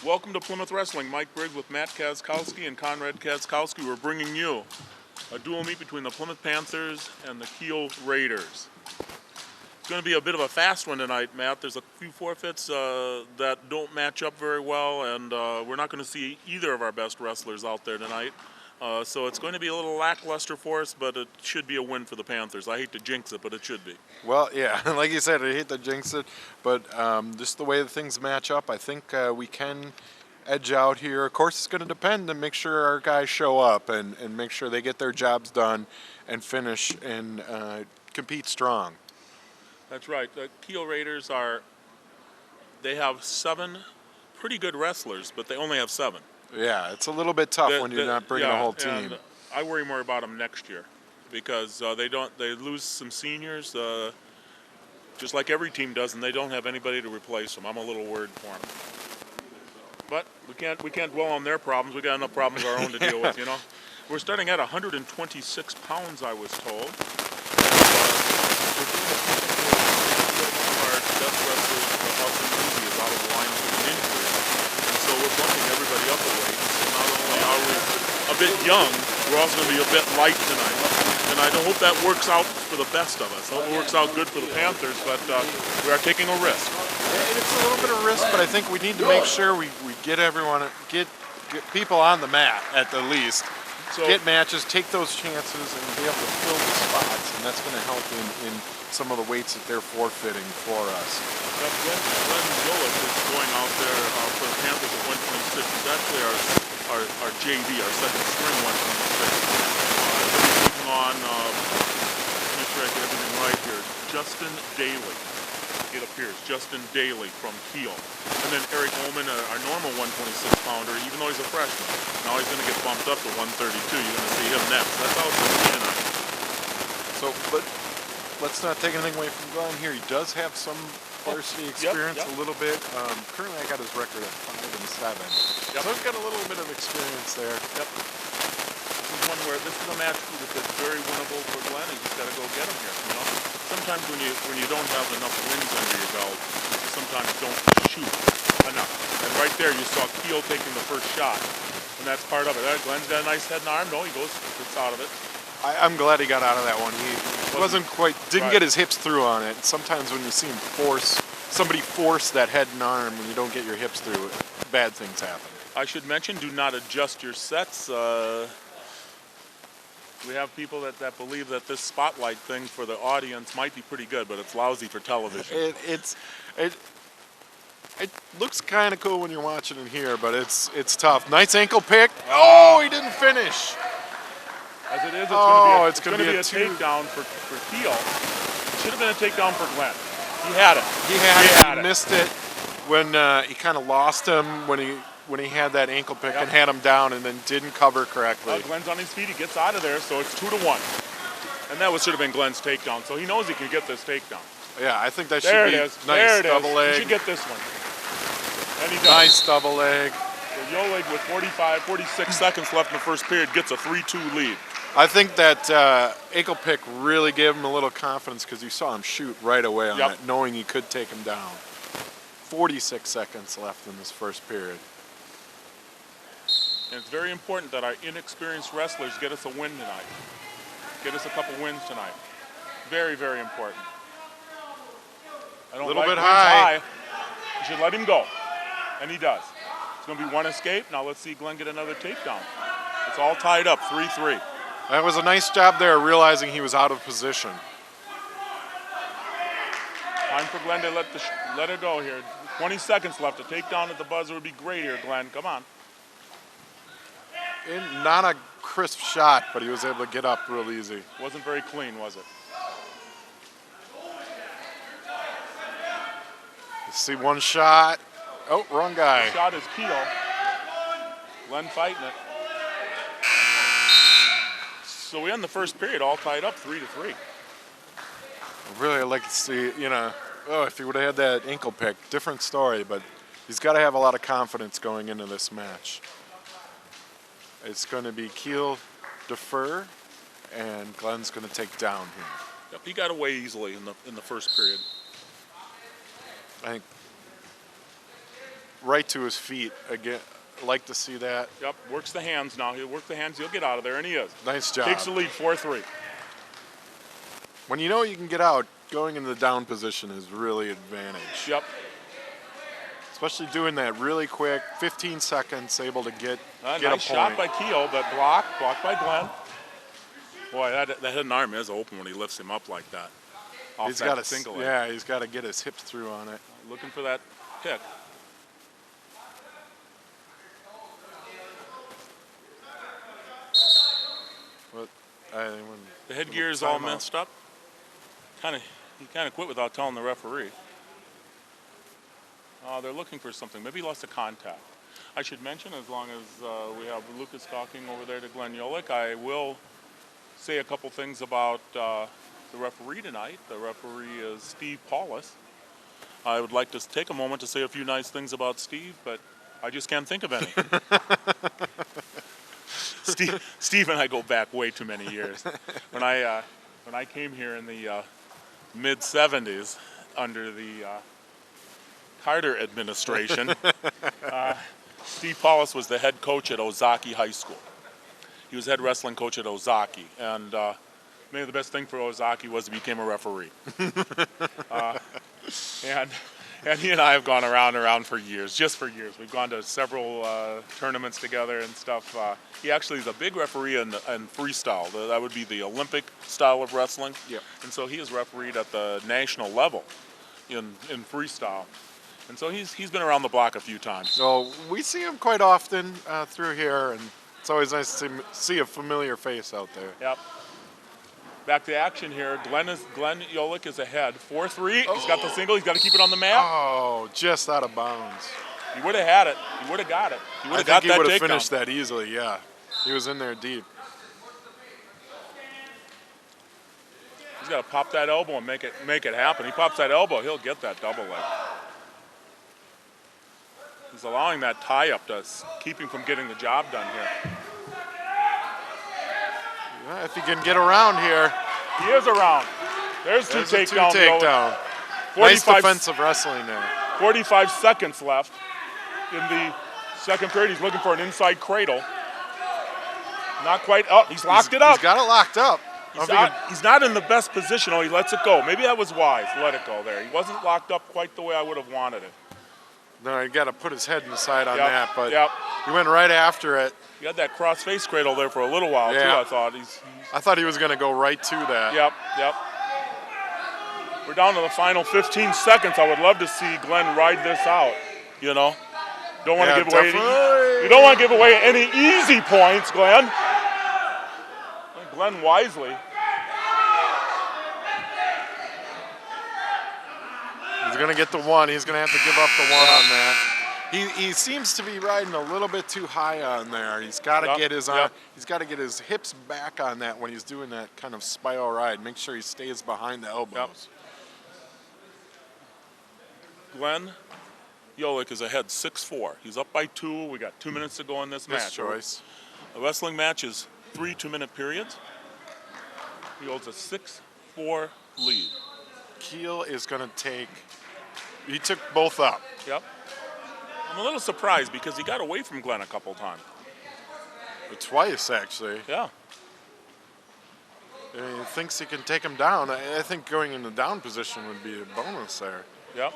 Welcome to Plymouth Wrestling. Mike Briggs with Matt Kazkowski and Conrad Kazkowski. We're bringing you a dual meet between the Plymouth Panthers and the Kiel Raiders. It's going to be a bit of a fast one tonight, Matt. There's a few forfeits that don't match up very well, and we're not going to see either of our best wrestlers out there tonight. So it's going to be a little lackluster for us, but it should be a win for the Panthers. I hate to jinx it, but it should be. Well, yeah, like you said, I hate to jinx it, but just the way the things match up, I think we can edge out here. Of course, it's going to depend and make sure our guys show up and make sure they get their jobs done and finish and compete strong. That's right. The Kiel Raiders they have 7 pretty good wrestlers, but they only have 7. Yeah, it's a little bit tough when you're not bringing a whole team. And I worry more about them next year because they lose some seniors, just like every team does, and they don't have anybody to replace them. I'm a little worried for them. But we can't dwell on their problems. We got enough problems of our own to deal with, you know. We're starting at 126 pounds, I was told. Our best wrestlers, Austin Lindsay, is out of the line with an injury, and so we're bumping everybody up a weight. So not only are we a bit young, we're also going to be a bit light tonight. And I hope that works out for the best of us. I hope it works out good for the Panthers, but we are taking a risk. It's a little bit of risk, but I think we need to make sure we get everyone, get people on the mat at the least. So, get matches, take those chances, and be able to fill the spots, and that's going to help in some of the weights that they're forfeiting for us. Glenn Gillis is going out there for the Panthers at 126. He's actually our JV, our second string 126. He'll be taking on, make sure I get everything right here, Justin Daly. It appears, Justin Daly from Kiel. And then Eric Ullman, our normal 126-pounder, even though he's a freshman, now he's going to get bumped up to 132. You're going to see him next. That's how it's going to be tonight. So, but let's not take anything away from Glenn here. He does have some varsity experience, a little bit. Currently, I got his record at 5-7. So he's got a little bit of experience there. Yep. This is a match that's very winnable for Glenn. You just got to go get him here. You know, sometimes when you don't have enough wins under your belt, you sometimes don't shoot enough. And right there, you saw Kiel taking the first shot, and that's part of it. Glenn's got a nice head and arm. No, he gets out of it. I'm glad he got out of that one. He didn't get his hips through on it. Sometimes when you see him somebody force that head and arm, when you don't get your hips through, bad things happen. I should mention, do not adjust your sets. We have people that believe that this spotlight thing for the audience might be pretty good, but it's lousy for television. It looks kind of cool when you're watching it here, but it's tough. Nice ankle pick. Oh, he didn't finish. As it is, it's going to be a takedown for Kiel. It should have been a takedown for Glenn. He had it. He missed it when he kind of lost him when he had that ankle pick and had him down and then didn't cover correctly. Glenn's on his feet. He gets out of there, so it's 2-1. And that should have been Glenn's takedown. So he knows he can get this takedown. Yeah, I think that should be nice double leg. He should get this one. And he does. Nice double leg. So Yoleg with 46 seconds left in the first period gets a 3-2 lead. I think that ankle pick really gave him a little confidence because you saw him shoot right away on it, knowing he could take him down. 46 seconds left in this first period. And it's very important that our inexperienced wrestlers get us a win tonight. Get us a couple wins tonight. Very, very important. I don't a little like bit high. You should let him go. And he does. It's going to be one escape. Now let's see Glenn get another takedown. It's all tied up, 3-3. That was a nice job there, realizing he was out of position. Time for Glenn to let it go here. 20 seconds left. A takedown at the buzzer would be great here, Glenn. Come on. Not a crisp shot, but he was able to get up real easy. Wasn't very clean, was it? You see one shot. Oh, wrong guy. The shot is Kiel. Glenn fighting it. So we end the first period all tied up 3-3. I'd really like to see, if he would have had that ankle pick, different story, but he's got to have a lot of confidence going into this match. It's going to be Kiel defer, and Glenn's going to take down here. Yep, he got away easily in the first period. I think right to his feet again. Like to see that. Yep, works the hands now. He'll work the hands. He'll get out of there, and he is. Nice job. Takes the lead, 4-3. When you know you can get out, going in the down position is really advantage. Yep. Especially doing that really quick, 15 seconds, able to get a Nice point. shot by Keel, but blocked by Glenn. Boy, that head and arm is open when he lifts him up like that. He's got to, he's got to get his hips through on it. Looking for that pick. But the headgear is all messed up. He kind of quit without telling the referee. They're looking for something. Maybe he lost a contact. I should mention, as long as we have Lucas talking over there to Glenn Yolich, I will say a couple things about the referee tonight. The referee is Steve Paulus. I would like to take a moment to say a few nice things about Steve, but I just can't think of any. Steve and I go back way too many years. When I came here in the mid-'70s under the Carter administration, Steve Paulus was the head coach at Ozaki High School. He was head wrestling coach at Ozaki, and maybe the best thing for Ozaki was he became a referee. And he and I have gone around for years, just for years. We've gone to several tournaments together and stuff. He actually is a big referee in freestyle. That would be the Olympic style of wrestling. Yep. And so he has refereed at the national level in freestyle. And so he's been around the block a few times. So we see him quite often through here, and it's always nice to see a familiar face out there. Yep. Back to action here. Glenn Yolich is ahead. 4-3. He's got the single. He's got to keep it on the mat. Oh, just out of bounds. He would have had it. He would have got it. He would have got that takedown. I think he would have finished that easily, yeah. He was in there deep. He's got to pop that elbow and make it happen. He pops that elbow, he'll get that double leg. He's allowing that tie-up to keep him from getting the job done here. Yeah, if he can get around here. He is around. There's two takedown. Nice defensive wrestling there. 45 seconds left in the second period. He's looking for an inside cradle. Not quite. Oh, he's locked it up. He's got it locked up. He's not in the best position. Oh, he lets it go. Maybe that was wise. Let it go there. He wasn't locked up quite the way I would have wanted it. No, he got to put his head inside on that, but yep. He went right after it. He had that cross-face cradle there for a little while, too, I thought. I thought he was going to go right to that. Yep. We're down to the final 15 seconds. I would love to see Glenn ride this out, you know. Don't want to give away you don't want to give away any easy points, Glenn. Glenn wisely. He's going to get the one. He's going to have to give up the one on that. He seems to be riding a little bit too high on there. He's got to get his he's got to get his hips back on that when he's doing that kind of spiral ride. Make sure he stays behind the elbows. Glenn Yolich is ahead 6-4. He's up by 2. We got 2 minutes to go in this match. His choice. The wrestling match is 3 2-minute periods. He holds a 6-4 lead. Keel is going to take. He took both up. Yep. I'm a little surprised because he got away from Glenn a couple times. Twice, actually. Yeah. He thinks he can take him down. I think going in the down position would be a bonus there. Yep.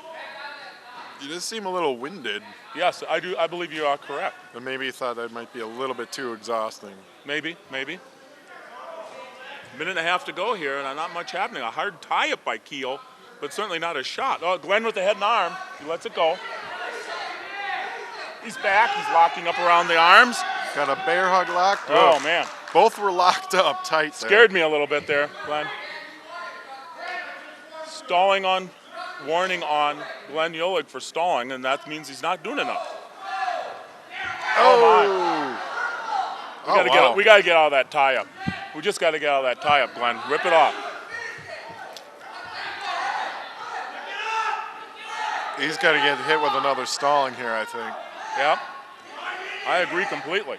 He does seem a little winded. Yes, I do. I believe you are correct. And maybe he thought that might be a little bit too exhausting. Maybe. Minute and a half to go here, and not much happening. A hard tie-up by Keel, but certainly not a shot. Oh, Glenn with the head and arm. He lets it go. He's back. He's locking up around the arms. Got a bear hug locked. Oh, man. Both were locked up tight there. Scared me a little bit there, Glenn. Warning on Glenn Yolich for stalling, and that means he's not doing enough. Oh, my. We got to get out of that tie-up. We just got to get out of that tie-up, Glenn. Rip it off. He's got to get hit with another stalling here, I think. Yep. I agree completely.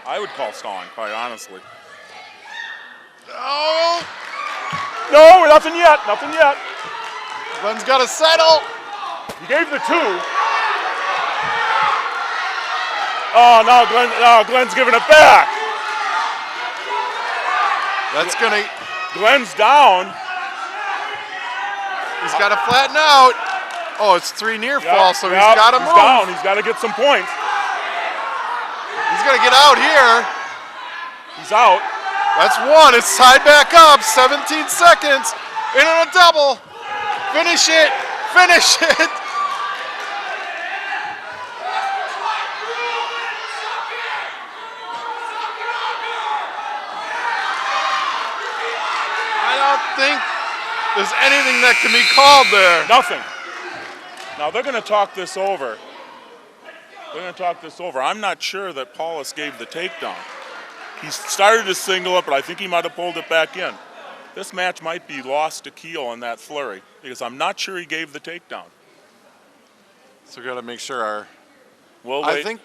I would call stalling, quite honestly. Oh! No, nothing yet. Glenn's got to settle. He gave the 2. Oh, now Glenn's giving it back. That's gonna. Glenn's down. He's got to flatten out. Oh, it's 3 near falls, so he's got to move. He's down. He's got to get some points. He's gonna get out here. He's out. That's 1. It's tied back up. 17 seconds. In on a double. Finish it. Finish it. I don't think there's anything that can be called there. Nothing. Now they're going to talk this over. I'm not sure that Paulus gave the takedown. He started to single it, but I think he might have pulled it back in. This match might be lost to Keel in that flurry because I'm not sure he gave the takedown. So we got to make sure Well, I think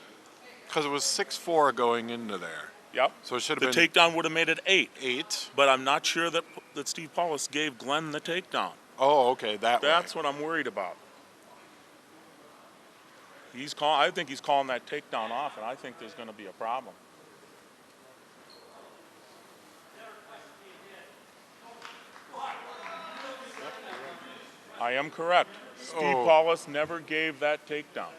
because it was 6-4 going into there. Yep. So it should the have been takedown would have made it 8. 8. But I'm not sure that Steve Paulus gave Glenn the takedown. Oh, okay, That's what I'm worried about. I think he's calling that takedown off, and I think there's going to be a problem. I am correct. Steve Paulus never gave that takedown.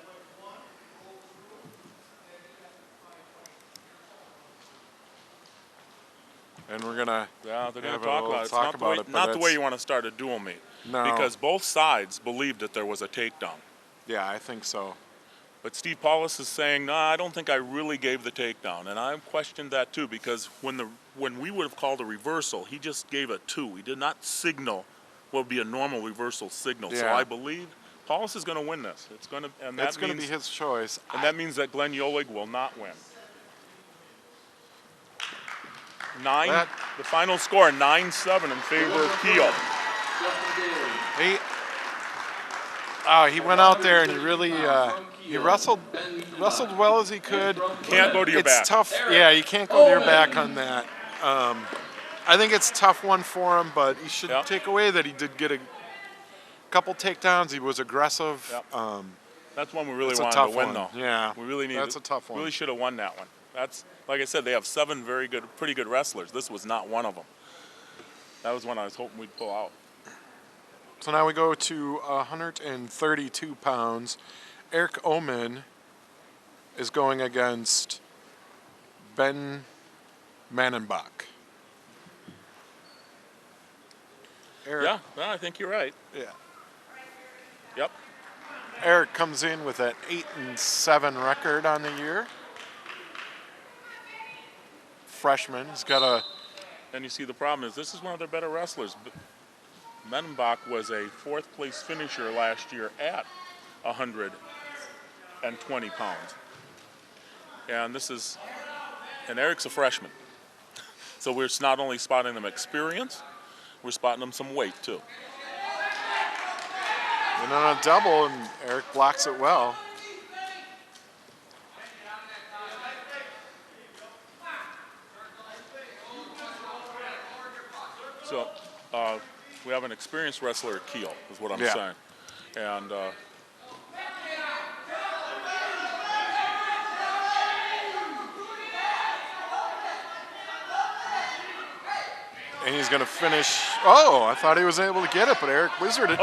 And we're gonna they're going have to talk about it. It's not the way you want to start a dual meet. No. Because both sides believed that there was a takedown. Yeah, I think so. But Steve Paulus is saying, no, I don't think I really gave the takedown. And I've questioned that too, because when we would have called a reversal, he just gave a 2. He did not signal what would be a normal reversal signal. Yeah. So I believe Paulus is going to win this. It's going to be his choice. And that means that Glenn Yoelig will not win. 9, the final score, 9-7 in favor of Keel. He went out there and he really he wrestled well as he could. Can't go to your back. It's tough. Yeah, you can't go to your back on that. I think it's a tough one for him, but you should take away that he did get a couple takedowns. He was aggressive. Yep. That's one we really It's a wanted tough to win, one. though. Yeah, we really need. That's a tough one. Really should have won that one. That's like I said, they have 7 pretty good wrestlers. This was not one of them. That was one I was hoping we'd pull out. So now we go to 132 pounds. Eric Oman is going against Ben Manenbach. Yeah, well, I think you're right. Yeah. Yep. Eric comes in with an 8-7 record on the year. Freshman. He's got a. And you see, the problem is this is one of their better wrestlers. Menenbach was a 4th place finisher last year at 120 pounds. And Eric's a freshman. So we're not only spotting them experience, we're spotting them some weight too. And on a double, and Eric blocks it well. So we have an experienced wrestler at Keel, is what I'm saying. And and he's going to finish. Oh, I thought he was able to get it, but Eric wizarded.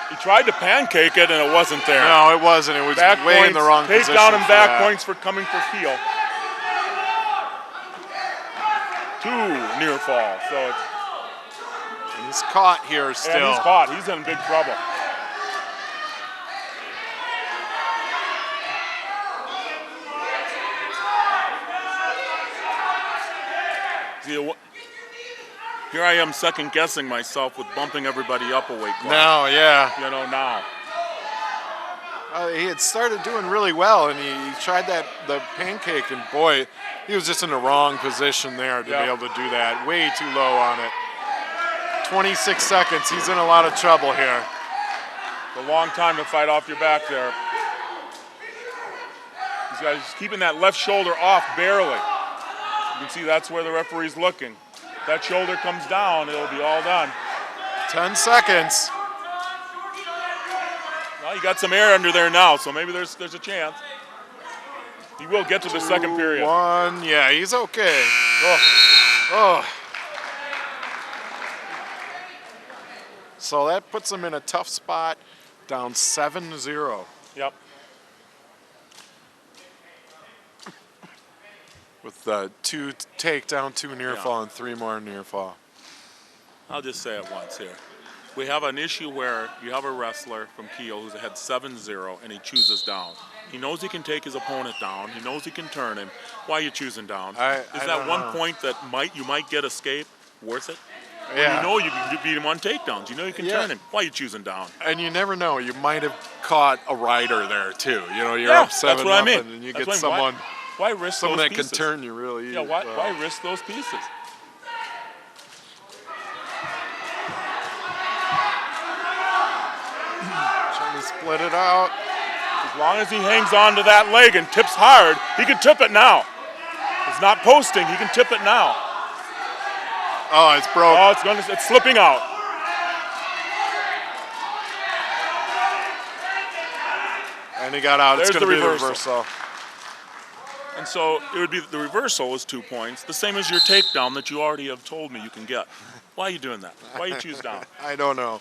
He tried to pancake it, and it wasn't there. No, it wasn't. It was back way points, in the wrong take position. Takedown and back that. points for coming for Keel. 2 near fall. So it's. And he's caught here still. And he's caught. He's in big trouble. See, here I am second guessing myself with bumping everybody up a weight class. Now, yeah. You know, now. He had started doing really well, and he tried the pancake, and boy, he was just in the wrong position there to be able to do that. Way too low on it. 26 seconds. He's in a lot of trouble here. It's a long time to fight off your back there. These guys keeping that left shoulder off barely. You can see that's where the referee's looking. If that shoulder comes down, it'll be all done. 10 seconds. Well, you got some air under there now, so maybe there's a chance. He will get to the second period. 1. Yeah, he's okay. Oh, Oh. So that puts him in a tough spot, down 7-0. yep. With 2 takedown, 2 near Yeah. fall, and 3 more near fall. I'll just say it once here. We have an issue where you have a wrestler from Kiel who's ahead 7-0 and he chooses down. He knows he can take his opponent down. He knows he can turn him. Why are you choosing down? I Is that don't one know. point that you might get escape worth it? When Yeah. you know you can beat him on takedowns. You know you can Yeah. turn him. Why are you choosing down? And you never know. You might have caught a rider there too. You know, you're Yeah, up 7 that's what I mean. and you That's get what I mean. someone Why risk someone those that pieces? can turn you really. Yeah, why well. risk those pieces? Trying to split it out. As long as he hangs on to that leg and tips hard, he can tip it now. He's not posting. He can tip it now. Oh, it's broke. Oh, it's slipping out. And he got out. There's It's going to the be the reversal. reversal. And so it would be the reversal is 2 points, the same as your takedown that you already have told me you can get. Why are you doing that? Why you choose down? I don't know.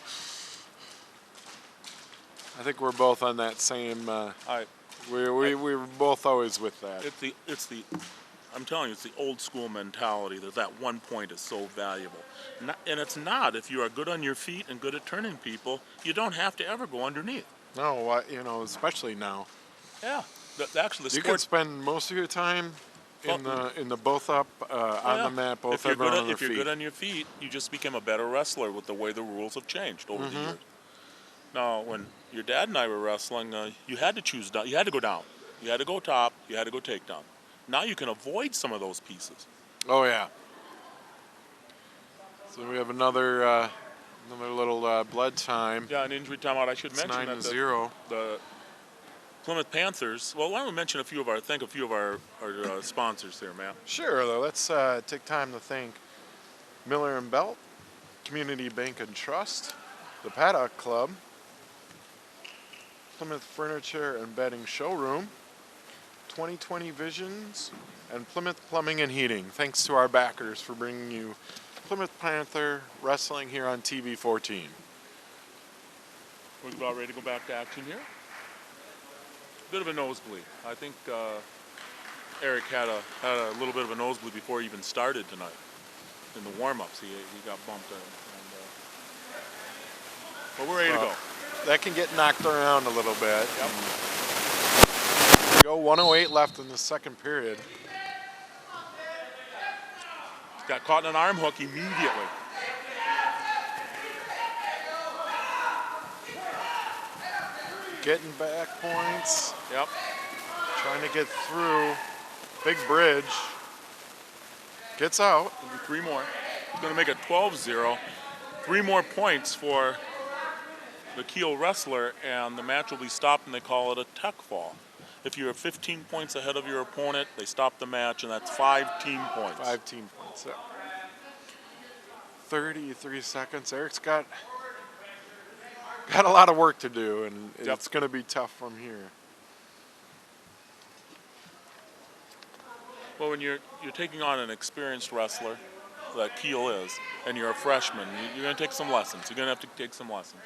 I think we're both on that same. We're both always with that. I'm telling you, it's the old school mentality that 1 point is so valuable. And it's not. If you are good on your feet and good at turning people, you don't have to ever go underneath. No, especially now. Yeah. Actually, the You sport. could spend most of your time in the both up on the mat, both If you're everyone on their if you're feet. good on your feet, you just become a better wrestler with the way the rules have changed over the years. Now, when your dad and I were wrestling, you had to choose down. You had to go down. You had to go top. You had to go takedown. Now you can avoid some of those pieces. Oh yeah. So we have another little blood time. Yeah, an injury timeout. I should It's mention 9-0. the Plymouth Panthers. Well, why don't we mention a few of our sponsors here, Matt? Sure, though. Let's take time to thank Miller and Belt, Community Bank and Trust, the Paddock Club, Plymouth Furniture and Bedding Showroom, 2020 Visions, and Plymouth Plumbing and Heating. Thanks to our backers for bringing you Plymouth Panther Wrestling here on TV 14. We're about ready to go back to action here. Bit of a nosebleed. I think Eric had a little bit of a nosebleed before he even started tonight. In the warm-ups, he got bumped in. But we're ready to go. That can get knocked around a little bit. Yep. Go 1:08 left in the second period. Got caught in an arm hook immediately. Getting back points. Yep. Trying to get through. Big bridge. Gets out. It'll be 3 more. It's going to make it 12-0. 3 more points for the Kiel wrestler, and the match will be stopped, and they call it a tech fall. If you're 15 points ahead of your opponent, they stop the match, and that's 5 team points. 5 team points. Yeah. 33 seconds. Eric's got a lot of work to do, and Yep. it's going to be tough from here. Well, when you're taking on an experienced wrestler, that Kiel is, and you're a freshman, you're going to take some lessons. You're going to have to take some lessons.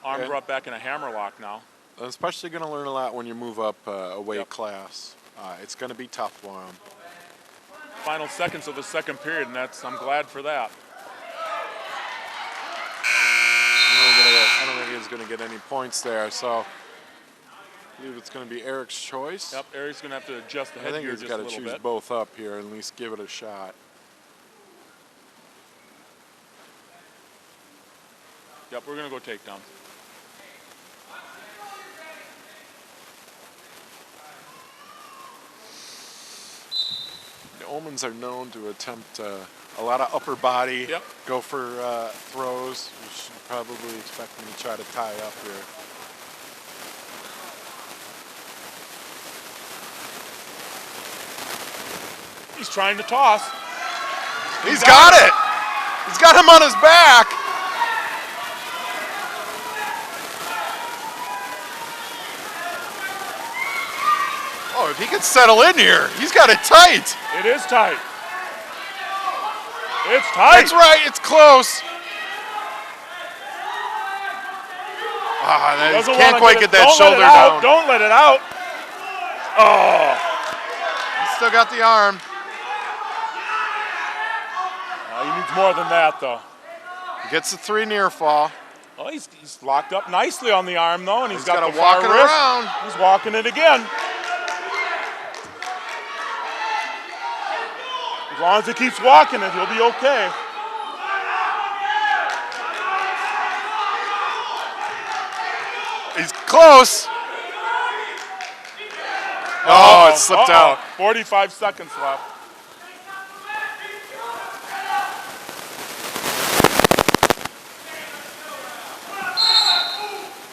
Arm Okay. brought back in a hammerlock now. Especially going to learn a lot when you move up a weight Yep. class. It's going to be tough for him. Final seconds of the second period, and I'm glad for that. I don't think he's going to get any points there, so I believe it's going to be Eric's choice. Yep, Eric's going to have to adjust the I think headgear he's just got a to little choose bit. both up here and at least give it a shot. Yep, we're going to go takedown. The Omens are known to attempt a lot of upper body, Yep. go for throws. We should probably expect them to try to tie up here. He's trying to toss. He's got it! He's got him on his back! if he could settle in here, he's got it tight. It is tight. It's tight. That's right, it's close. He Doesn't can't wanna quite get that don't shoulder let it out. down. Don't let it out. Oh. He's still got the arm. He needs more than that, though. He gets the 3 near fall. Oh, he's locked up nicely on the arm, though, and he's got got the to walk far it wrist. around. He's walking it again. As long as he keeps walking it, he'll be okay. He's close. Oh, it slipped out. 45 seconds left.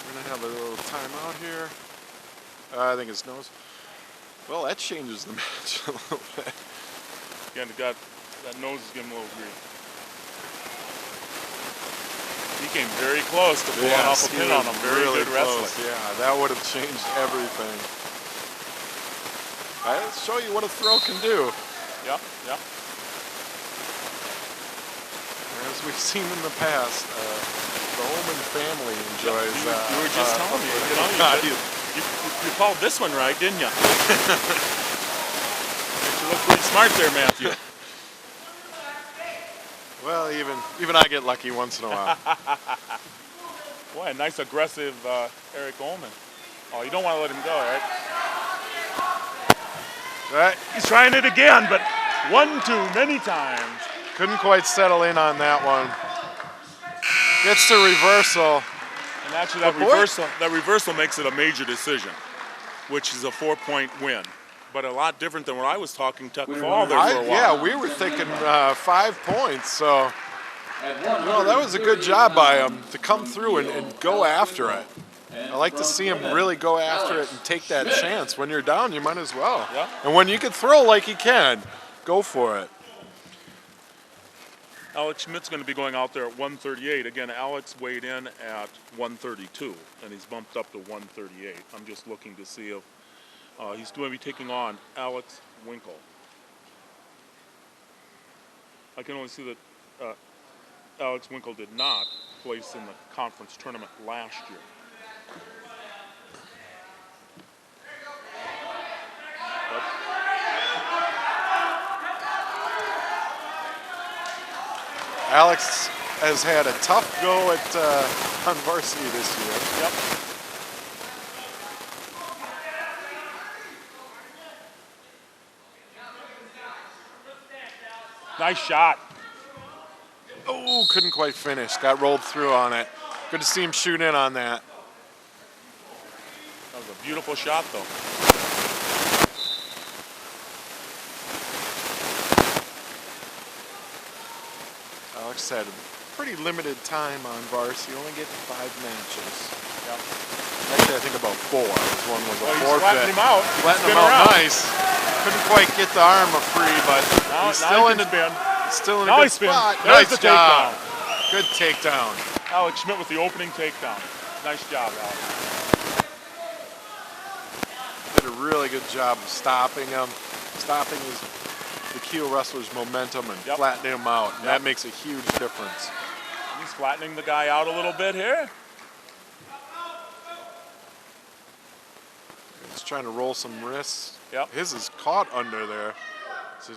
We're going to have a little timeout here. I think it's nose. Well, that changes the match a little bit. Again, that nose is giving him a little grief. He came very close to blowing off a pin on him. Very really good wrestling. close. Yeah, that would have changed everything. I'll show you what a throw can do. Yep, yep. As we've seen in the past, the Omen family enjoys. You were just telling me. You called this one right, didn't you? You look pretty smart there, Matthew. Well, even I get lucky once in a while. Boy, a nice aggressive Eric Ullman. Oh, you don't want to let him go, Eric. Right. He's trying it again, but one too many times. Couldn't quite settle in on that one. Gets the reversal. And actually, that reversal makes it a major decision, which is a 4-point win. But a lot different than what I was talking Tuck Fall there for a while. Yeah, we were thinking 5 points. So, that was a good job by him to come through and go after it. I like to see him really go after it and take that chance. When you're down, you might as well. Yeah. And when you can throw like he can, go for it. Alex Schmidt's going to be going out there at 138. Again, Alex weighed in at 132, and he's bumped up to 138. I'm just looking to see if he's going to be taking on Alex Winkle. I can only see that Alex Winkle did not place in the conference tournament last year. Alex has had a tough go at on varsity this year. Yep. Nice shot. Oh, couldn't quite finish. Got rolled through on it. Good to see him shoot in on that. That was a beautiful shot, though. Alex had a pretty limited time on varsity, only getting 5 matches. Yep. Actually, I think about 4. This one was a He's forfeit. flattening him out. Flattening him out nice. Couldn't quite get the arm free, but he's still in a good spot. There's Nice the job. takedown. Good takedown. Alex Schmidt with the opening takedown. Nice job, Alex. Did a really good job of stopping him, stopping the Kiel wrestler's momentum and flattening him out. And that makes a huge difference. He's flattening the guy out a little bit here. He's trying to roll some wrists. Yep. His is caught under there. So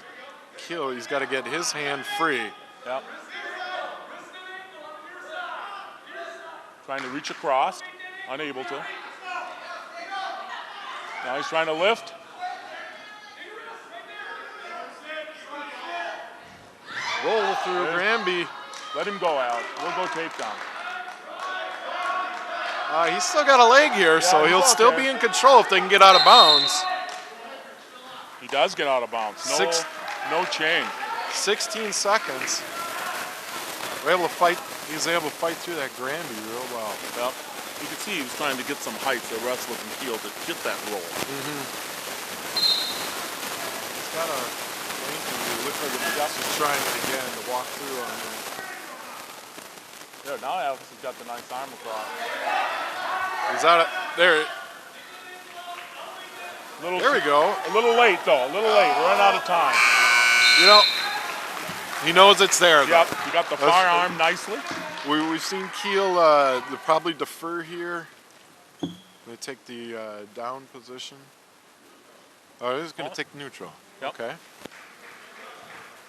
Kiel, he's got to get his hand free. Yep. Trying to reach across, unable to. Now he's trying to lift. Roll through Granby. Let him go, Alex. We'll go takedown. He's still got a leg here, so he'll still be in control if they can get out of bounds. He does get out of bounds. No change. 16 seconds. We're able to fight. He's able to fight through that Granby real well. Yep. You can see he was trying to get some height, the wrestler from Kiel, to get that roll. He's got a length and he looks like he's just trying it again to walk through on that. There, now Alex has got the nice arm across. He's out of there. There we go. A little late, though. A little late. We're running out of time. You know, he knows it's there, though. Yep, he got the firearm nicely. We've seen Kiel they'll probably defer here. They take the down position. Oh, he's going to take neutral. Yep. Okay.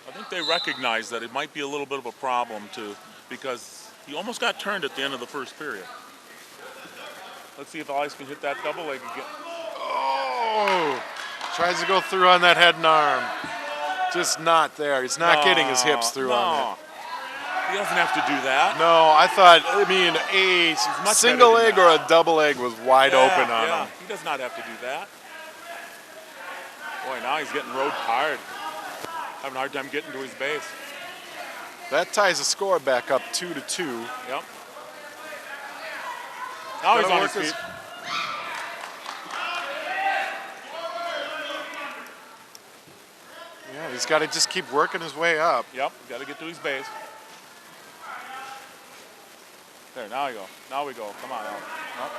I think they recognize that it might be a little bit of a problem, too, because he almost got turned at the end of the first period. Let's see if Elias can hit that double leg again. Oh! Tries to go through on that head and arm. Just not there. He's not getting his hips through on it. He doesn't have to do that. No, I mean, a single leg or a double leg was wide open on him. He does not have to do that. Boy, now he's getting road tired. Having a hard time getting to his base. That ties the score back up 2-2. Yep. Now he's on his feet. Yeah, he's got to just keep working his way up. Yep, got to get to his base. There, now we go. Now we go. Come on, Al. Nope.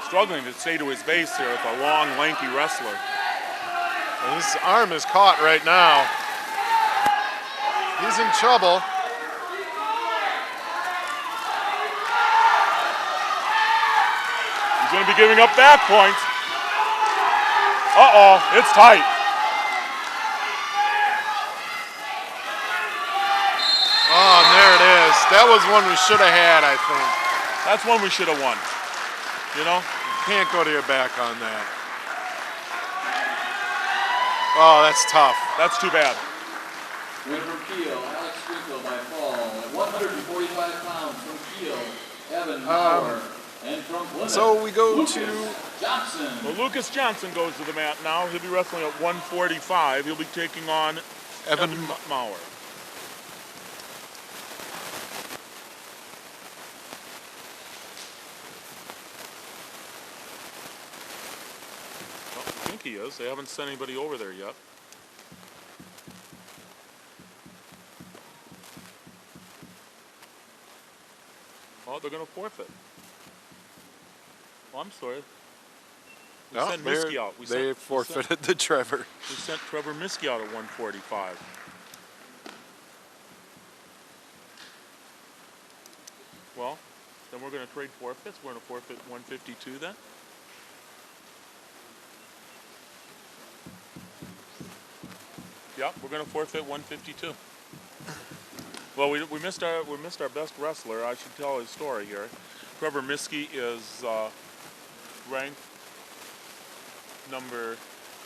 Struggling to stay to his base here with a long, lanky wrestler. And his arm is caught right now. He's in trouble. He's going to be giving up back points. Uh-oh, it's tight. Oh, and there it is. That was one we should have had, I think. That's one we should have won. You know? Can't go to your back on that. Oh, that's tough. That's too bad. Win from Kiel, Alex Sprinkle by fall. At 145 pounds from Kiel, Evan Maurer. And from Plymouth, So we go Lucas to Johnson. Well, Lucas Johnson goes to the mat now. He'll be wrestling at 145. He'll be taking on Evan Maurer. Well, I think he is. They haven't sent anybody over there yet. Oh, they're going to forfeit. Oh, I'm sorry. We sent Miskey out. They forfeited the Trevor. We sent Trevor Miskey out at 145. Well, then we're going to trade forfeits. We're going to forfeit 152 then. Yep, we're going to forfeit 152. Well, we missed our best wrestler. I should tell his story here. Trevor Miskey is ranked number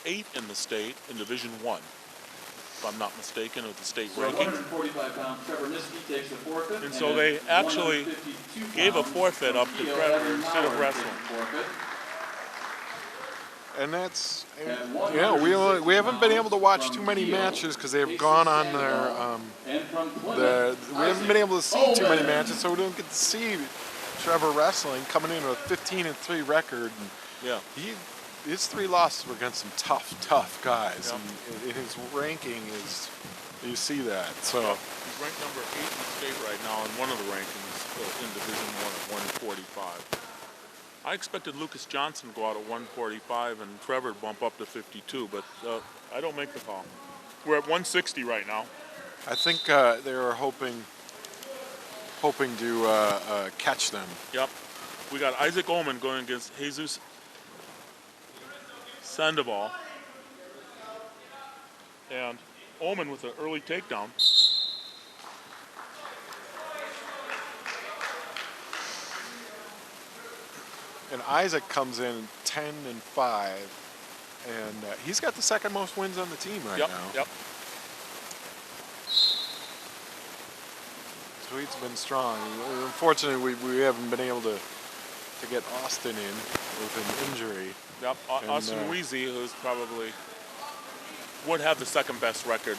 8 in the state in Division 1, if I'm not mistaken, with the state ranking. 145 pounds, Trevor Miskey takes the forfeit. And so they actually gave a forfeit up to Trevor instead of wrestling. And that's, we haven't been able to watch too many matches because they've gone on we haven't been able to see too many matches, so we don't get to see Trevor wrestling coming in with a 15-3 record. And yeah. His 3 losses were against some tough guys. Yeah. And his ranking is, you see that. So he's ranked number 8 in the state right now in one of the rankings in Division 1 at 145. I expected Lucas Johnson to go out at 145 and Trevor bump up to 52, but I don't make the call. We're at 160 right now. I think they were hoping to catch them. Yep. We got Isaac Ullman going against Jesus Sandoval. And Ullman with an early takedown. And Isaac comes in 10-5, and he's got the second most wins on the team right now. Yep. Sweet's been strong. Unfortunately, we haven't been able to get Austin in with an injury. Yep. Austin Weezy, who's probably would have the second best record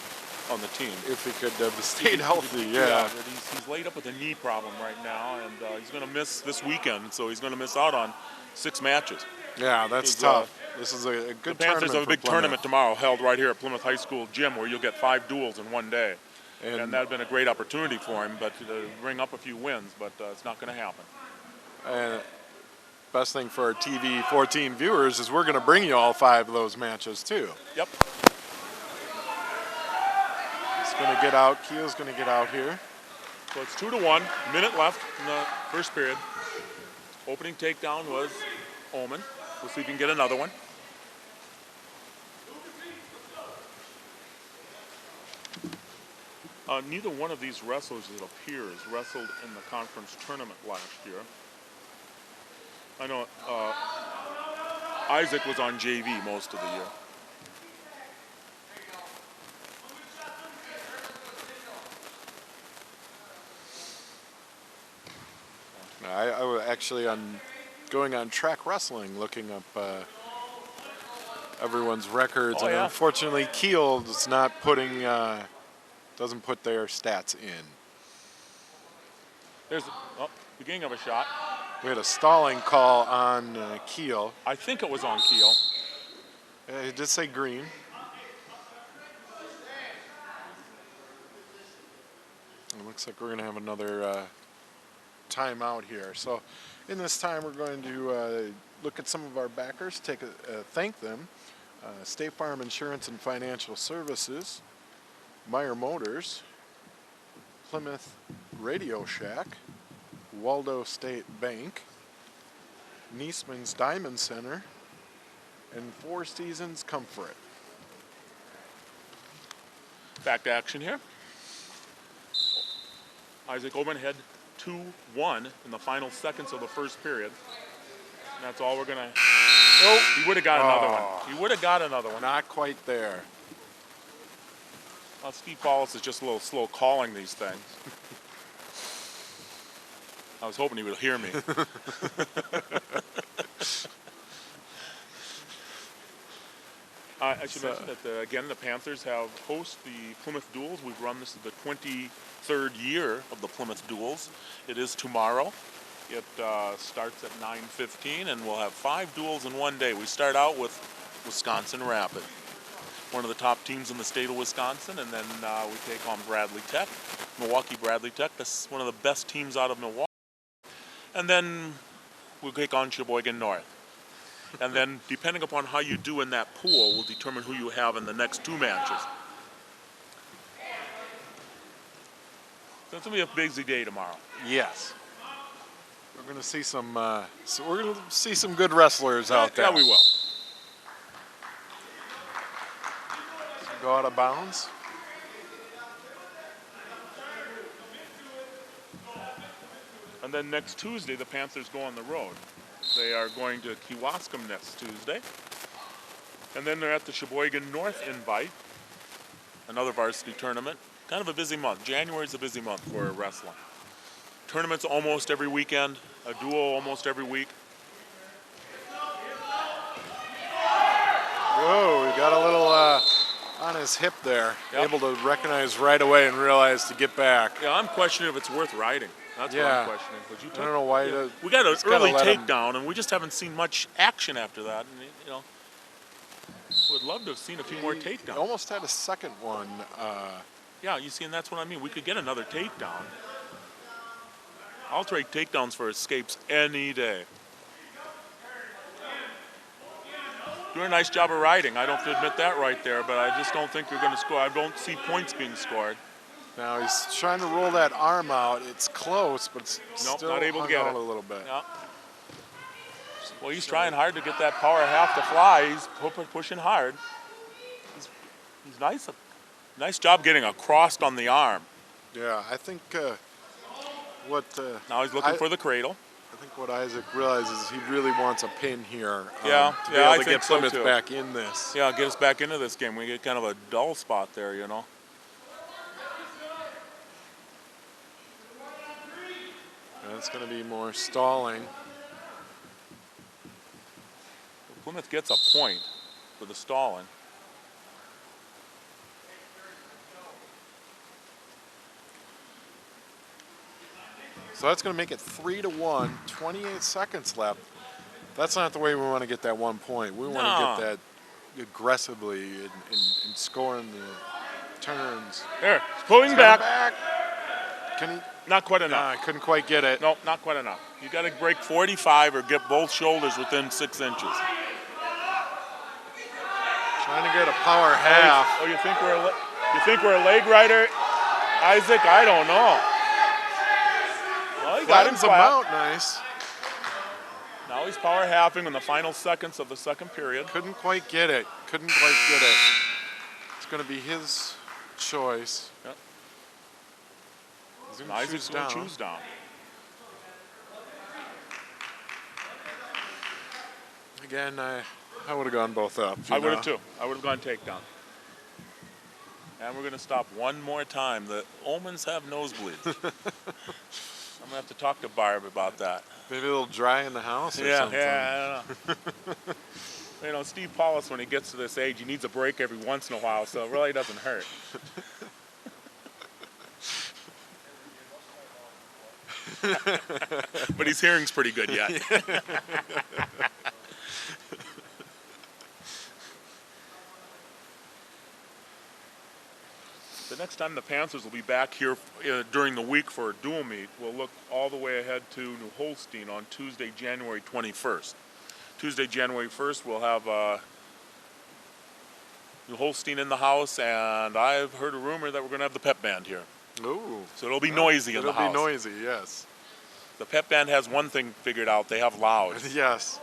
on the team if he could have stayed healthy. Yeah. But he's laid up with a knee problem right now, and he's going to miss this weekend, so he's going to miss out on 6 matches. Yeah, that's tough. This is a good tournament. The Panthers have a big tournament tomorrow held right here at Plymouth High School gym where you'll get 5 duels in one day. And that would have been a great opportunity for him, but to bring up a few wins, but it's not going to happen. best thing for our TV 14 viewers is we're going to bring you all 5 of those matches too. Yep. He's going to get out. Kiel's going to get out here. So it's 2-1. Minute left in the first period. Opening takedown was Omen. We'll see if we can get another one. Neither one of these wrestlers, it appears, wrestled in the conference tournament last year. I know Isaac was on JV most of the year. I was actually going on Track Wrestling, looking up everyone's records, Oh, and yeah. unfortunately, Kiel is not putting, doesn't put their stats in. There's beginning of a shot. We had a stalling call on Kiel. I think it was on Kiel. It did say green. It looks like we're going to have another timeout here. So in this time, we're going to look at some of our backers, thank them. State Farm Insurance and Financial Services, Meyer Motors, Plymouth Radio Shack, Waldo State Bank, Niesman's Diamond Center, and Four Seasons Comfort. Back to action here. Isaac Omen had 2-1 in the final seconds of the first period. And that's all we're going to... Oh, he would have got another one. He would have got another one. Not quite there. Well, Steve Paulus is just a little slow calling these things. I was hoping he would hear me. I should mention that, again, the Panthers have host the Plymouth Duels. We've run this as the 23rd year of the Plymouth Duels. It is tomorrow. It starts at 9:15, and we'll have 5 duels in one day. We start out with Wisconsin Rapid, one of the top teams in the state of Wisconsin, and then we take on Bradley Tech, Milwaukee Bradley Tech. That's one of the best teams out of Milwaukee. And then we'll take on Sheboygan North. And then, depending upon how you do in that pool, will determine who you have in the next 2 matches. So it's going to be a busy day tomorrow. Yes. We're going to see some. We're going to see some good wrestlers out there. Yeah, we will. Go out of bounds. And then next Tuesday, the Panthers go on the road. They are going to Kewaskum next Tuesday. And then they're at the Sheboygan North Invite, another varsity tournament. Kind of a busy month. January's a busy month for wrestling. Tournaments almost every weekend, a duel almost every week. Whoa, we got a little on his hip there. Yep. Able to recognize right away and realize to get back. Yeah, I'm questioning if it's worth riding. That's what I'm questioning. Would you I don't know why. we got an It's gotta early let him- takedown, and we just haven't seen much action after that. And, you know, would love to have seen a few more He takedowns. almost had a second one. Yeah, you see, and that's what I mean. We could get another takedown. I'll trade takedowns for escapes any day. Doing a nice job of riding. I don't have to admit that right there, but I just don't think you're going to score. I don't see points being scored. Now he's trying to roll that arm out. It's close, but it's Nope, still not able to hung get out it. a little bit. Yeah. Well, he's trying hard to get that power half to fly. He's pushing hard. He's nice. Nice job getting a cross on the arm. Yeah, I think what. Now he's looking for the cradle. I think what Isaac realizes is he really wants a pin here. Yeah, to be yeah, able I to think get so, Plymouth too. back in this. Yeah, get us back into this game. We get kind of a dull spot there, you know. That's going to be more stalling. Plymouth gets a point for the stalling. So that's going to make it 3-1. 28 seconds left. That's not the way we want to get that 1 point. We want No. to get that aggressively and scoring the turns. There, pulling He's back. got him back. Can he? Not quite Nah, enough. I couldn't quite get it. No, not quite enough. You got to break 45 or get both shoulders within 6 inches. Trying to get a power half. Oh, you think we're a leg rider, Isaac? I don't know. Well, he got him Flattens him flat. out nice. Now he's power halving in the final seconds of the second period. Couldn't quite get it. Couldn't quite get it. It's going to be his choice. Yep. He's going to Isaac's choose going down. to choose down. Again, I would have gone both up. I would have too. I would have gone takedown. And we're going to stop one more time. The Omens have nosebleeds. I'm going to have to talk to Barb about that. Maybe a little dry in the house or something. Yeah, I don't know. You know, Steve Paulus, when he gets to this age, he needs a break every once in a while, so it really doesn't hurt. But his hearing's pretty good yet. The next time the Panthers will be back here during the week for a dual meet, we'll look all the way ahead to New Holstein on Tuesday, January 21st. Tuesday, January 1st, we'll have New Holstein in the house, and I've heard a rumor that we're going to have the pep band here. Ooh. So it'll be noisy in the house. It'll be noisy, yes. The pep band has one thing figured out. They have loud. Yes.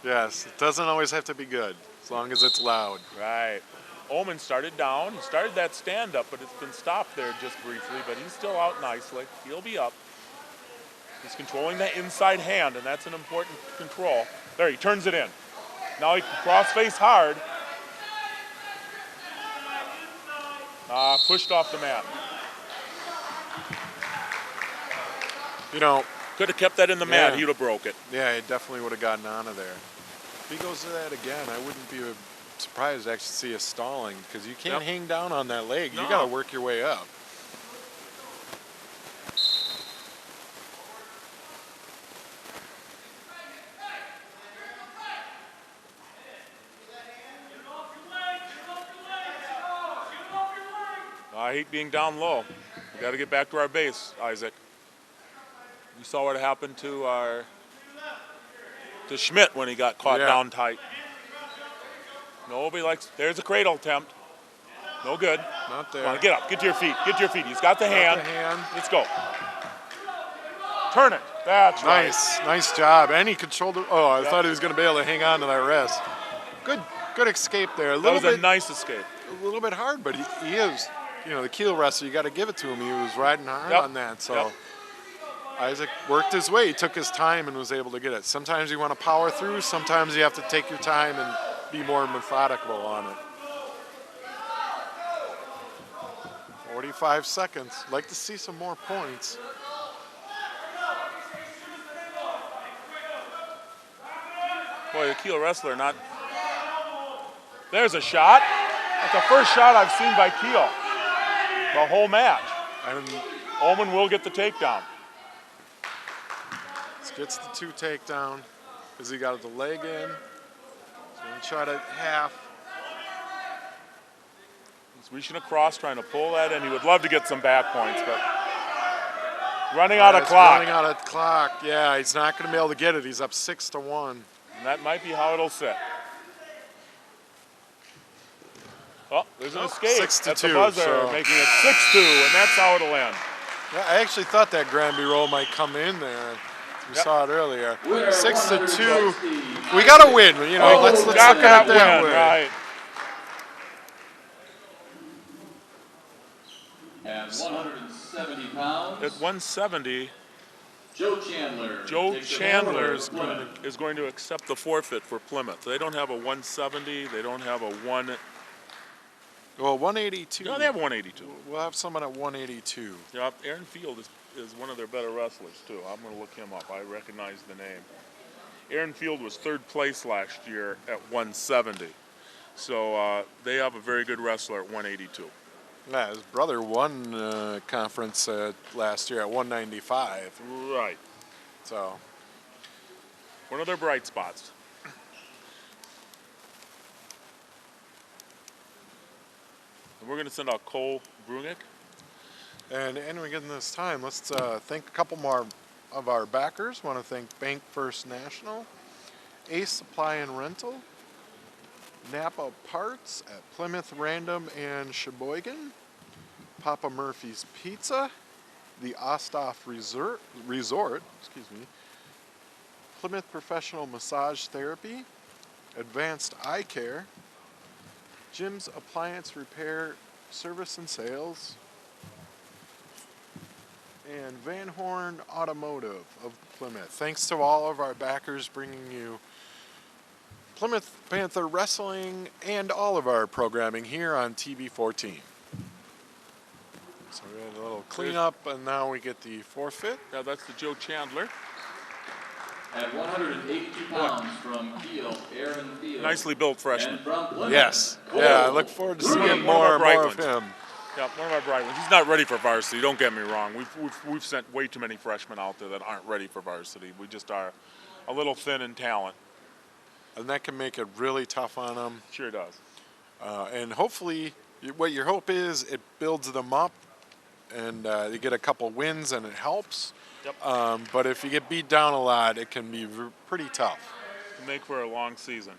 Yes. It doesn't always have to be good, as long as it's loud. Right. Omen started down. He started that stand-up, but it's been stopped there just briefly, but he's still out nicely. He'll be up. He's controlling that inside hand, and that's an important control. There, he turns it in. Now he can cross-face hard. Pushed off the mat. You know, Could have kept that in the mat. Yeah. He'd have broke it. yeah, he definitely would have gotten out of there. If he goes to that again, I wouldn't be surprised to actually see a stalling, because you can't Yep. hang down on that leg. No. You got to work your way up. I hate being down low. We got to get back to our base, Isaac. You saw what happened to Schmidt when he got caught Yeah. down tight. Nobody likes. There's a cradle attempt. No good. Not there. Come on, get up. Get to your feet. Get to your feet. He's got the Got hand. the hand. Let's go. Turn it. That's right. Nice job. And he controlled it. Oh, I Yep. thought he was going to be able to hang on to that wrist. Good escape there. A That little was bit, a nice escape. a little bit hard, but he is, the Kiel wrestler. You got to give it to him. He was riding hard Yep. on that. So Yep. Isaac worked his way. He took his time and was able to get it. Sometimes you want to power through. Sometimes you have to take your time and be more methodical on it. 45 seconds. Like to see some more points. Boy, the Kiel wrestler not. There's a shot. That's the first shot I've seen by Kiel the whole match. And Omen will get the takedown. gets the 2 takedown. As he got the leg in. He's going to try to half. He's reaching across, trying to pull that in. He would love to get some back points, but running out of It's clock. Running out of clock. Yeah, he's not going to be able to get it. He's up 6-1. And that might be how it'll sit. Oh, there's an escape. 6-2, That's the buzzer, so- making it 6-2, and that's how it'll end. Yeah, I actually thought that Granby roll might come in there. We Yep. saw it earlier. Winner, 6-2. 160. We got to win. Let's look Got at it that win, way. right. At 170 pounds, At 170, Joe Chandler. Joe takes the Chandler is floor. going to accept the forfeit for Plymouth. They don't have a 170. They don't have a 1. Well, 182. No, they have 182. We'll have someone at 182. Yeah, Aaron Field is one of their better wrestlers, too. I'm going to look him up. I recognize the name. Aaron Field was 3rd place last year at 170. So they have a very good wrestler at 182. Yeah, his brother won conference last year at 195. Right. So, One of their bright spots. And we're going to send out Cole Brunick. And we get in this time, let's thank a couple more of our backers. Want to thank Bank First National, Ace Supply and Rental, Napa Parts at Plymouth Random and Sheboygan, Papa Murphy's Pizza, the Osthoff Resort, Plymouth Professional Massage Therapy, Advanced Eye Care, Jim's Appliance Repair Service and Sales, and Van Horn Automotive of Plymouth. Thanks to all of our backers bringing you Plymouth Panther Wrestling and all of our programming here on TB14. So we had a little cleanup, and now we get the forfeit. Now that's the Joe Chandler. At 182 pounds from Kiel, Aaron Field. Nicely built freshman. And from Plymouth, Yes. Cole Yeah, I look forward to seeing Bruin. more bright of ones. him. Yeah, one of our bright ones. He's not ready for varsity. Don't get me wrong. We've sent way too many freshmen out there that aren't ready for varsity. We just are a little thin in talent. And that can make it really tough on them. Sure does. And hopefully, what your hope is, it builds them up, and you get a couple wins, and it helps. Yep. But if you get beat down a lot, it can be pretty tough. To make for a long season.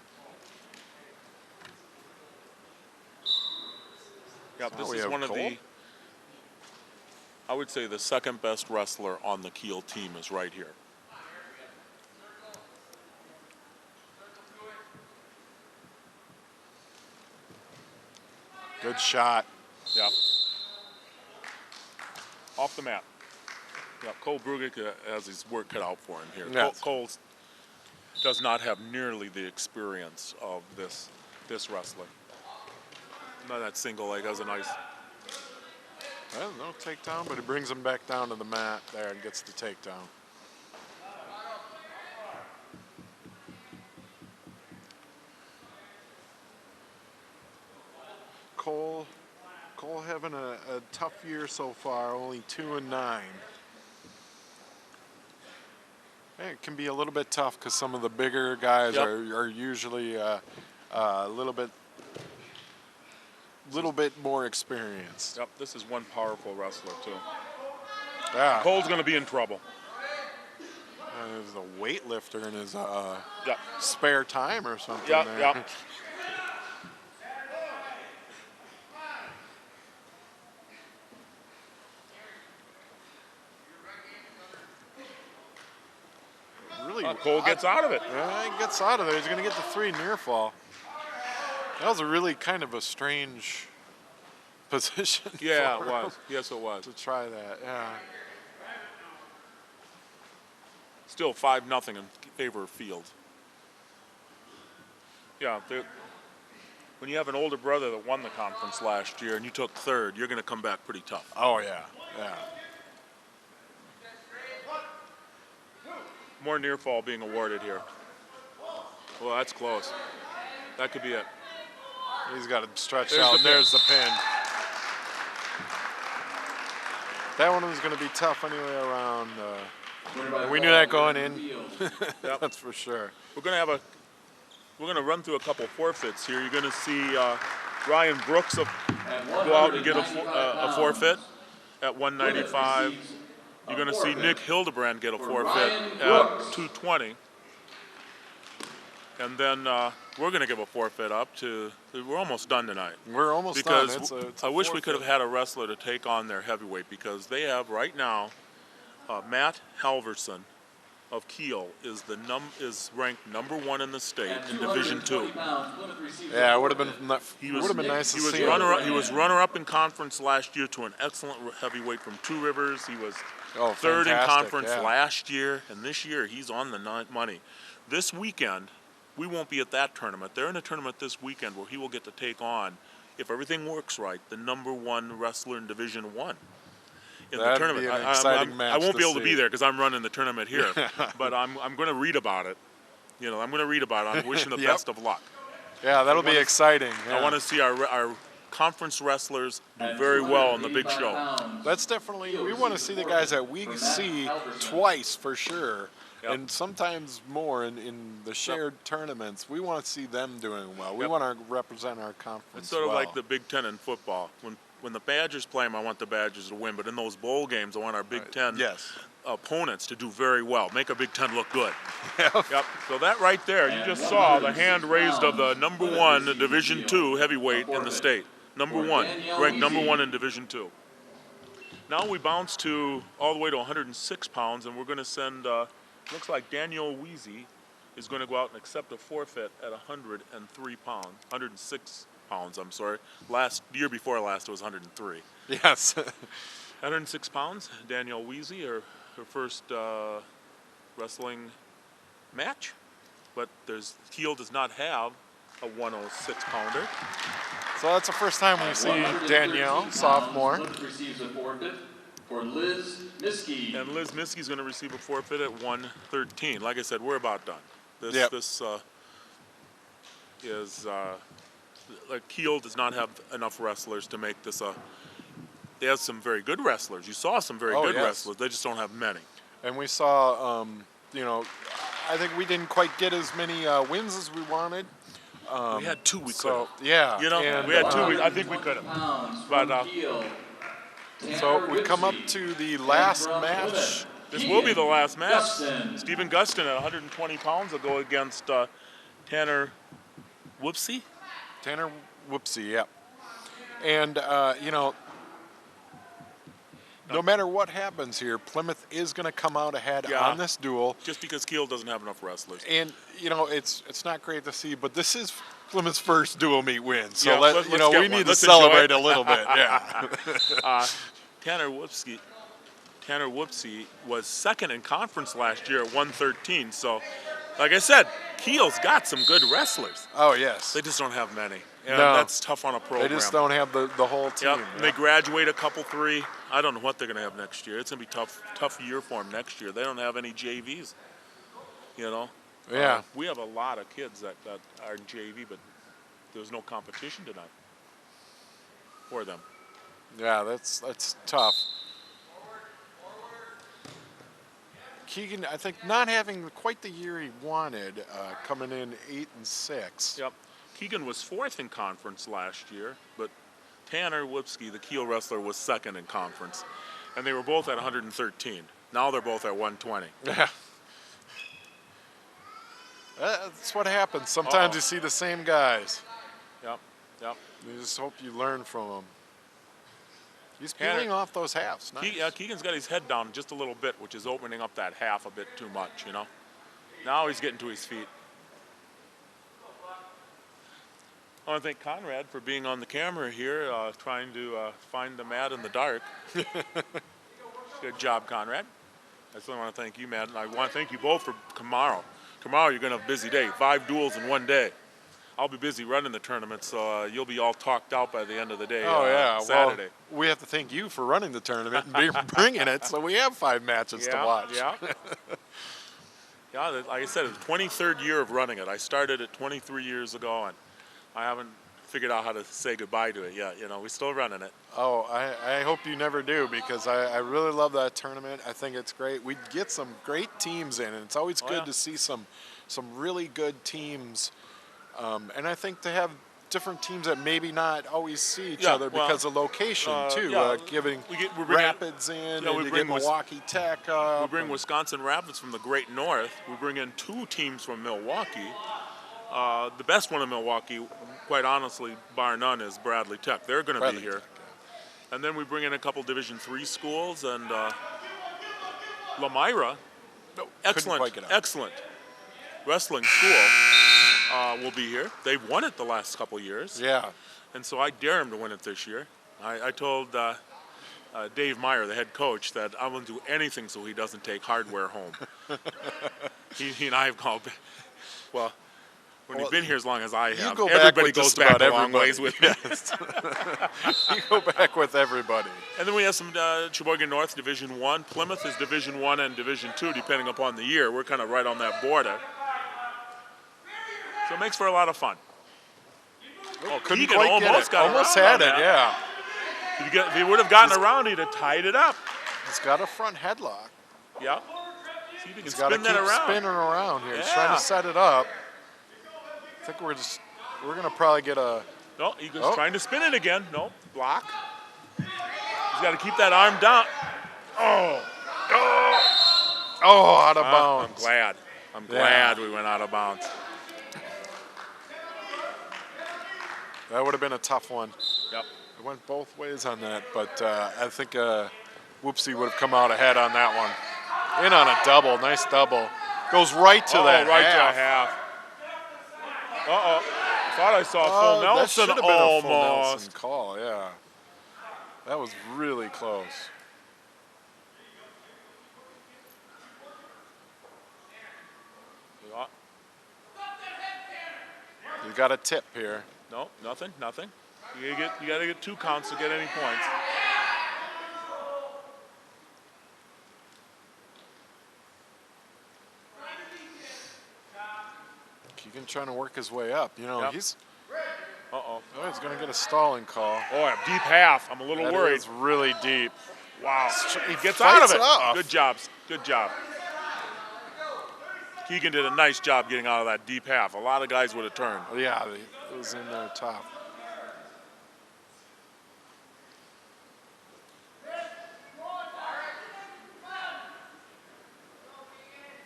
Yep, So this we is have one of Cole. the, I would say the second best wrestler on the Kiel team is right here. Good shot. Yep. Off the mat. Yep, Cole Brugic has his work cut out for him here. Yes. Cole does not have nearly the experience of this wrestler. Not that single leg, has a nice. Well, no takedown, but he brings him back down to the mat there and gets the takedown. Cole having a tough year so far, only 2-9. It can be a little bit tough because some of the bigger guys Yep. are usually a little bit more experienced. Yep, this is one powerful wrestler too. Yeah. Cole's going to be in trouble. There's a weightlifter in his Yep. spare time or something. Yep. there. Yep. Really, Cole gets out of it. Yeah, he gets out of there. He's going to get the 3 near fall. That was a really kind of a strange position. Yeah, for it was. Yes, it was. him to try that. Yeah. Still 5-0 in favor of Field. Yeah, when you have an older brother that won the conference last year and you took third, you're going to come back pretty tough. Oh yeah. Yeah. More near fall being awarded here. Well, that's close. That could be it. He's got it stretched There's out. the And pin. there's the pin. That one was going to be tough anyway around. Winner by We knew fall, that going Aaron in. Field. Yep. That's for sure. We're going to run through a couple forfeits here. You're going to see Ryan Brooks At go out and get a 195 forfeit pounds, at Plymouth 195. receives You're a going to see forfeit Nick Hildebrand get a for forfeit Ryan at Brooks. 220. And then we're going to give a forfeit up to. We're almost done tonight. We're almost Because done. It's a I wish we could have forfeit. had a wrestler to take on their heavyweight, because they have right now Matt Halverson of Kiel is ranked number 1 in the state At in Division 220 II. pounds, Plymouth receives a Yeah, it would have forfeit. been would have been nice to He was see him. runner-up in conference last year to an excellent heavyweight from Two Rivers. He was Oh, third in fantastic, conference yeah. last year, and this year he's on the money. This weekend, we won't be at that tournament. They're in a tournament this weekend where he will get to take on, if everything works right, the number 1 wrestler in Division I. In the That'd tournament, be an exciting I match won't to be able to be see. there because I'm running the tournament here, but I'm going to read about it. You know, I'm going to read about it. I'm wishing the Yep. best of luck. Yeah, that'll be wanna- exciting. I want to see our conference wrestlers do very well on the big show. That's definitely. We want to see the guys that we see twice for sure, Yep. and sometimes more in the shared tournaments. We want to see them doing well. We Yep. want to represent our conference. It's sort of well. like the Big Ten in football. when the Badgers play them, I want the Badgers to win. But in those bowl games, I want our Big Ten Yes. opponents to do very well, make our Big Ten look good. Yep. So that right there, you just saw the hand raised of the number one Division II heavyweight in the state. Number one, ranked number one in Division II. Now we bounce to all the way to 106 pounds, and we're going to send, looks like Daniel Weezy is going to go out and accept a forfeit at 103 pounds, 106 pounds, I'm sorry. Year before last, it was 103. Yes. 106 pounds, Danielle Weezy, her first wrestling match, but Kiel does not have a 106 pounder. So that's the first time we see Danielle, sophomore. Receives a forfeit for Liz Miskey. And Liz Miskey's going to receive a forfeit at 113. Like I said, we're about done. This is like Kiel does not have enough wrestlers to make this a. They have some very good wrestlers. You saw some very good wrestlers. They just don't have many. And we saw, I think we didn't quite get as many wins as we wanted. We had two. We could. So yeah, and, we had two. I think we could have. But so we come up to the last match. This will be the last match. Stephen Gustin at 120 pounds will go against Tanner Whoopsie. Tanner Whoopsie, yeah. And no matter what happens here, Plymouth is going to come out ahead on this duel. Just because Kiel doesn't have enough wrestlers. And it's not great to see, but this is Plymouth's first dual meet win. So yeah, we need to celebrate a little bit. Yeah. Tanner Whoopsie was second in conference last year at 113. So, like I said, Kiel's got some good wrestlers. Oh yes. They just don't have many. And that's tough on a program. They just don't have the whole team. Yep. Yeah. They graduate a couple, three. I don't know what they're going to have next year. It's going to be tough year for them next year. They don't have any JVs, Yeah. We have a lot of kids that are in JV, but there's no competition tonight for them. Yeah, that's tough. Keegan, I think not having quite the year he wanted, coming in 8-6. Yep. Keegan was fourth in conference last year, but Tanner Whoopsie, the Kiel wrestler, was second in conference. And they were both at 113. Now they're both at 120. Yeah. That's what happens. Sometimes you see the same guys. Yep. You just hope you learn from them. He's peeling off those halves. Nice. Keegan's got his head down just a little bit, which is opening up that half a bit too much, Now he's getting to his feet. I want to thank Conrad for being on the camera here, trying to find the mat in the dark. Good job, Conrad. I still want to thank you, Matt, and I want to thank you both for tomorrow. Tomorrow you're going to have a busy day, 5 duels in one day. I'll be busy running the tournament, so you'll be all talked out by the end of the day. Saturday. Well, we have to thank you for running the tournament and bringing it, so we have 5 matches to watch. Yeah. Yeah, like I said, it's the 23rd year of running it. I started it 23 years ago, and I haven't figured out how to say goodbye to it yet. We're still running it. Oh, I hope you never do, because I really love that tournament. I think it's great. We get some great teams in, and it's always good to see some really good teams. And I think to have different teams that maybe not always see each other because of location too. Giving Rapids in, and you get Milwaukee Tech up. We bring Wisconsin Rapids from the Great North. We bring in 2 teams from Milwaukee. The best one in Milwaukee, quite honestly, bar none, is Bradley Tech. They're going to be here. And then we bring in a couple Division III schools, and Lamira, excellent wrestling school, will be here. They've won it the last couple years. Yeah. And so I dare him to win it this year. I told Dave Meyer, the head coach, that I'm going to do anything so he doesn't take hardware home. he and I have called, when you've been here as long as I have, everybody goes back a long ways with me. Yes. You go back with everybody. And then we have some Sheboygan North Division I. Plymouth is Division I and Division II, depending upon the year. We're kind of right on that border. So it makes for a lot of fun. Keegan almost had it, yeah. If he would have gotten around, he'd have tied it up. He's got a front headlock. Yeah. See if he can He's got to keep spinning around here. He's trying to set it up. I think we're going to probably get a... No, he's trying to spin it again. No, block. got to keep that arm down. Oh, out of bounds. I'm glad. I'm glad we went out of bounds. That would have been a tough one. Yep. It went both ways on that, but I think Whoopsie would have come out ahead on that one. In on a double, nice double. Goes right to that right half. to a half. Thought I saw full That Nelson should have been a full almost. Nelson call, yeah. That was really close. You got a tip here. No, nothing. You gotta get 2 counts to get any points. Keegan trying to work his way up. You know, Yep. he's He's going to get a stalling call. Oh, a deep half. I'm a little That worried. is really deep. Wow. He gets fights out of it it. off. Good job. Good job. Keegan did a nice job getting out of that deep half. A lot of guys would have turned. Yeah, it was in there top.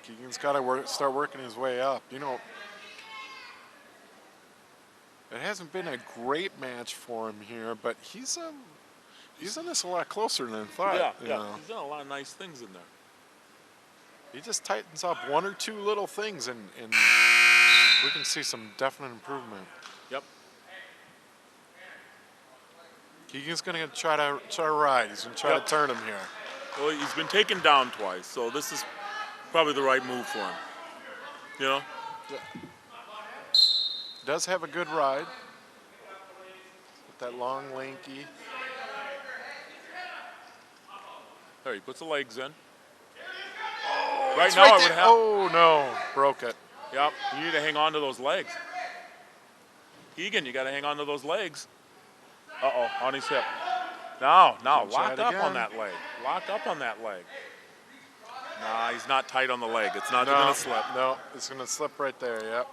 Keegan's got to start working his way up. You know, it hasn't been a great match for him here, but he's in this a lot closer than I thought. you know. He's done a lot of nice things in there. He just tightens up 1 or 2 little things, and we can see some definite improvement. Yep. Keegan's going to try to ride. He's going to try to turn him here. Well, he's been taken down twice, so this is probably the right move for him. You know? Does have a good ride. With that long, lanky. There, he puts the legs in. It's Right now, I would there. have. Oh, no. Broke it. Yep. You need to hang on to those legs. Keegan, you got to hang on to those legs. On his hip. Now, Try lock it up again. on that leg. Lock up on that leg. Nah, he's not tight on the leg. It's not No, going to slip. No, it's going to slip right there, yep.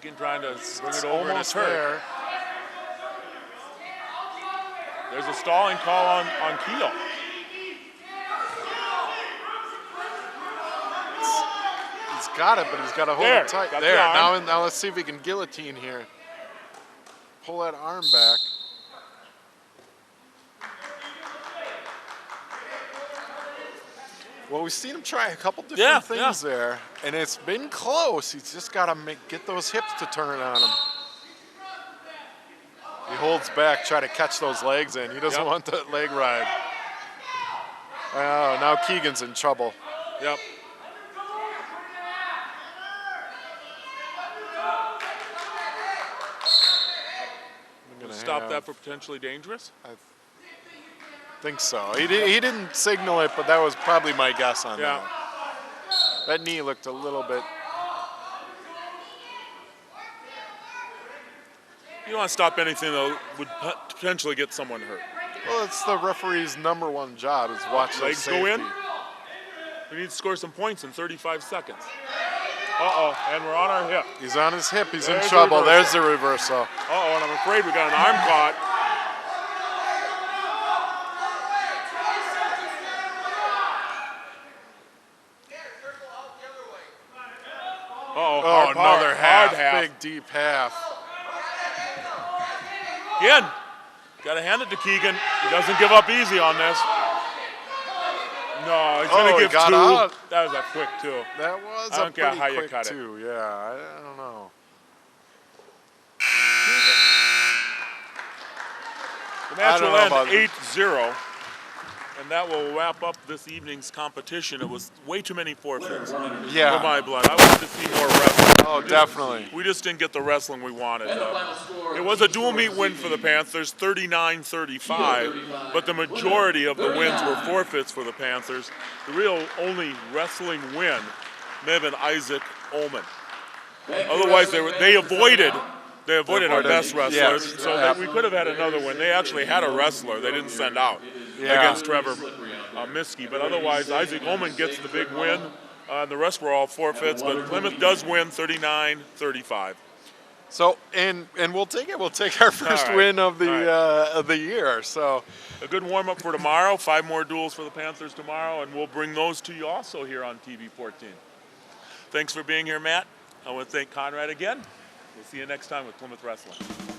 Keegan trying to bring It's it over in a almost turn. there. There's a stalling call on Keel. He's got it, but he's got to hold There, it tight. got the There, arm. now let's see if he can guillotine here. Pull that arm back. Well, we've seen him try a couple different things there, and it's been close. He's just got to get those hips to turn on him. He holds back, try to catch those legs in. He doesn't want that leg ride. Oh, now Keegan's in trouble. Yep. Stop that for potentially dangerous? I think so. He didn't signal it, but that was probably my guess on that. That knee looked a little bit. You don't want to stop anything that would potentially get someone hurt. Well, it's the referee's number one job is watch those Legs safety. go in. We need to score some points in 35 seconds. And we're on our hip. He's on his hip. He's There's in the trouble. reversal. There's the reversal. And I'm afraid we got an arm caught. Another half. Hard half. Big, deep half. Again, got to hand it to Keegan. He doesn't give up easy on this. No, he's going to he give got 2. out. That was a quick 2. That was I a don't care pretty how you quick cut it. two. Yeah, I don't know. The match I don't will know end about 8-0, and that will wrap up this evening's competition. It was way too many forfeits Yeah. for my blood. I wanted to see more wrestling. Oh, definitely. We just didn't get the wrestling we wanted. And the final score. It was a dual meet win for the Panthers, 39-35, but the majority of the wins were forfeits for the Panthers. The real only wrestling win may have been Isaac Ullman. Otherwise, they avoided our best wrestlers, Yes. so that we could have had another win. They actually had a wrestler they didn't send out against Trevor Miskey, but otherwise Isaac Ullman gets the big win. The rest were all forfeits, but Plymouth does win 39-35. So and we'll take it. We'll take our first right. win of All the year. So A good warm-up for tomorrow. 5 more duels for the Panthers tomorrow, and we'll bring those to you also here on TV 14. Thanks for being here, Matt. I want to thank Conrad again. We'll see you next time with Plymouth Wrestling.